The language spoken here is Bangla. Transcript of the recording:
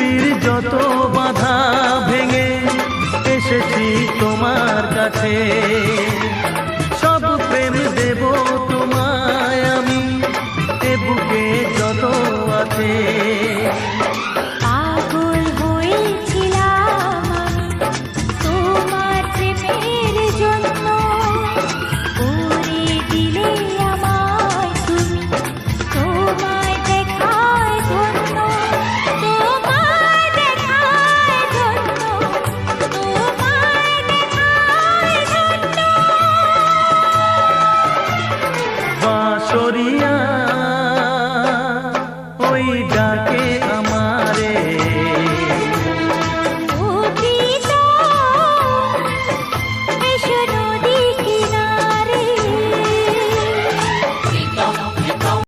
পৃথিবীর যত বাধা ভেঙে এসেছি তোমার কাছে, সব প্রেম দেব তোমায় আমি, এ বুকে যত আছে। পাগল হয়েছিলাম আমি তোমার প্রেমের জন্য, করে দিলে আমায় তুমি, তোমায় দেখায় ধন্য, তোমায় দেখায় ধন্য, তোমায় দেখায় ধন্য। বাঁশরিয়া ওই ডাকে